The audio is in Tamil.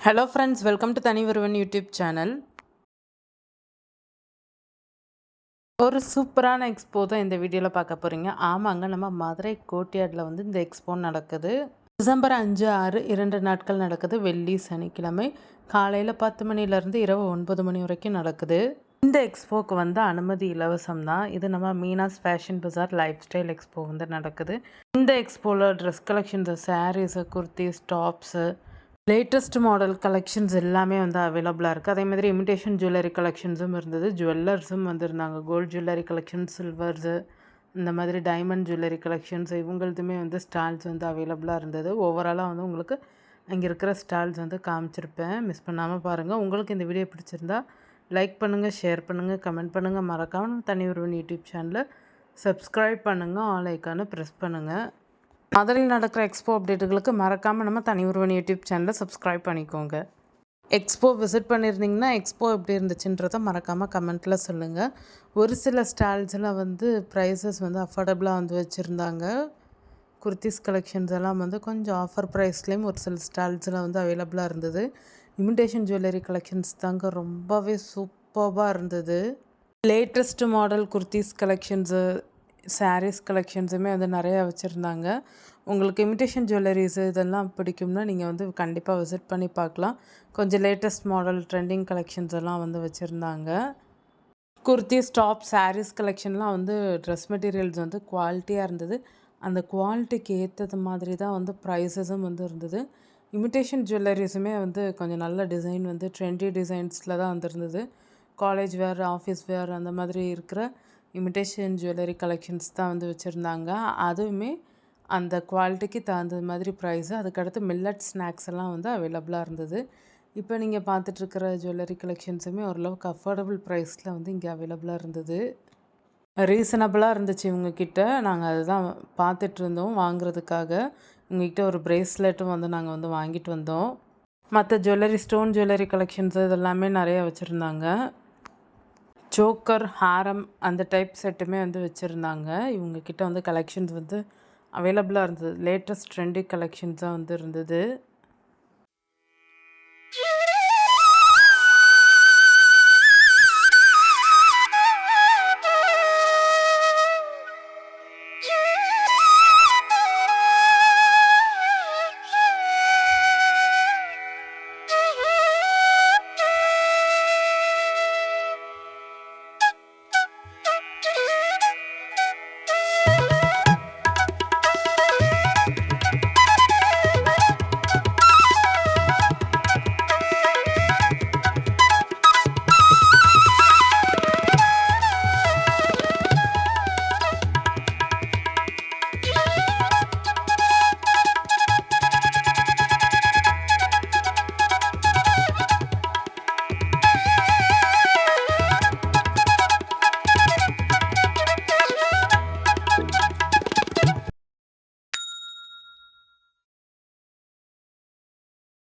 ஹலோ ஃப்ரெண்ட்ஸ், வெல்கம் டு தனி ஒருவன் யூடியூப் சேனல். ஒரு சூப்பரான எக்ஸ்போ தான் இந்த வீடியோவில் பார்க்க போகிறீங்க. ஆமாங்க, நம்ம மதுரை கோட்யார்டில் வந்து இந்த எக்ஸ்போ நடக்குது. டிசம்பர் 5, 6 2 நாட்கள் நடக்குது. வெள்ளி சனிக்கிழமை காலையில் 10 மணிலேருந்து இரவு 9 மணி வரைக்கும் நடக்குது. இந்த எக்ஸ்போக்கு வந்து அனுமதி இலவசம் தான். இது நம்ம Meena's fashion bazaar lifestyle expo வந்து நடக்குது. இந்த எக்ஸ்போவில் dress collections, saris, kurtis, tops, latest model collections எல்லாமே வந்து அவைலபிளாக இருக்குது. அதே மாதிரி இமிடேஷன் ஜுவல்லரி கலெக்ஷன்ஸும் இருந்தது. ஜுவல்லர்ஸும் வந்திருந்தாங்க. கோல்டு ஜுவல்லரி கலெக்ஷன்ஸ், சில்வர்ஸு, இந்த மாதிரி டைமண்ட் ஜுவல்லரி கலெக்ஷன்ஸ் இவங்களதுமே வந்து ஸ்டால்ஸ் வந்து அவைலபிளாக இருந்தது. ஓவராலாக வந்து உங்களுக்கு அங்கே இருக்கிற ஸ்டால்ஸ் வந்து காமிச்சிருப்பேன். மிஸ் பண்ணாமல் பாருங்கள். உங்களுக்கு இந்த வீடியோ பிடிச்சிருந்தா லைக் பண்ணுங்கள், ஷேர் பண்ணுங்கள், கமெண்ட் பண்ணுங்கள். மறக்காமல் தனி ஒருவன் யூடியூப் சேனலை சப்ஸ்கிரைப் பண்ணுங்கள், ஆல் ஐக்கானை ப்ரெஸ் பண்ணுங்கள். மதுரையில் நடக்கிற எக்ஸ்போ அப்டேட்டுகளுக்கு மறக்காமல் நம்ம தனி ஒருவன் யூடியூப் சேனலை சப்ஸ்கிரைப் பண்ணிக்கோங்க. எக்ஸ்போ விசிட் பண்ணியிருந்தீங்கன்னா எக்ஸ்போ எப்படி இருந்துச்சுன்றதை மறக்காமல் கமெண்ட்டில் சொல்லுங்கள். ஒரு சில ஸ்டால்ஸில் வந்து ப்ரைஸஸ் வந்து அஃபோர்டபுளாக வந்து வச்சுருந்தாங்க. குர்த்திஸ் கலெக்ஷன்ஸ் எல்லாம் வந்து கொஞ்சம் ஆஃபர் ப்ரைஸ்லேயும் ஒரு சில ஸ்டால்ஸில் வந்து அவைலபிளாக இருந்தது. இமிடேஷன் ஜுவல்லரி கலெக்ஷன்ஸ் தாங்க ரொம்பவே சூப்பராக இருந்தது. Latest model kurtis collections, saris கலெக்ஷன்ஸுமே வந்து நிறையா வச்சுருந்தாங்க. உங்களுக்கு இமிடேஷன் ஜுவல்லரிஸு இதெல்லாம் பிடிக்கும்னா நீங்கள் வந்து கண்டிப்பாக விசிட் பண்ணி பார்க்கலாம். கொஞ்சம் லேட்டஸ்ட் மாடல் ட்ரெண்டிங் கலெக்ஷன்ஸ் எல்லாம் வந்து வச்சுருந்தாங்க. குர்த்திஸ், டாப், சாரீஸ் கலெக்ஷன்லாம் வந்து ட்ரெஸ் மெட்டீரியல்ஸ் வந்து குவாலிட்டியாக இருந்தது. அந்த குவாலிட்டிக்கு ஏற்றது மாதிரி தான் வந்து ப்ரைஸஸும் வந்து இருந்தது. இமிடேஷன் ஜுவல்லரிஸுமே வந்து கொஞ்சம் நல்ல டிசைன் வந்து ட்ரெண்டி டிசைன்ஸில் தான் வந்துருந்தது. காலேஜ் வேர், ஆஃபீஸ் வேர் அந்த மாதிரி இருக்கிற இமிடேஷன் ஜுவல்லரி கலெக்ஷன்ஸ் தான் வந்து வச்சுருந்தாங்க. அதுவுமே அந்த குவாலிட்டிக்கு தகுந்த மாதிரி ப்ரைஸு. அதுக்கடுத்து மில்லட் ஸ்நாக்ஸ் எல்லாம் வந்து அவைலபிளாக இருந்தது. இப்போ நீங்கள் பார்த்துட்ருக்கிற ஜுவல்லரி கலெக்ஷன்ஸுமே ஓரளவுக்கு அஃபோர்டபுள் ப்ரைஸில் வந்து இங்கே அவைலபிளாக இருந்தது. ரீசனபிளாக இருந்துச்சு இவங்கக்கிட்ட. நாங்கள் அதுதான் பார்த்துட்ருந்தோம் வாங்குறதுக்காக. இவங்ககிட்ட ஒரு ப்ரேஸ்லெட்டும் வந்து நாங்கள் வந்து வாங்கிட்டு வந்தோம். மற்ற ஜுவல்லரி, ஸ்டோன் ஜுவல்லரி கலெக்ஷன்ஸு இதெல்லாமே நிறையா வச்சுருந்தாங்க. சோக்கர், ஹாரம் அந்த டைப் செட்டுமே வந்து வச்சுருந்தாங்க. இவங்கக்கிட்ட வந்து கலெக்ஷன்ஸ் வந்து அவைலபிளாக இருந்தது. லேட்டஸ்ட் ட்ரெண்டி கலெக்ஷன்ஸாக வந்து இருந்தது.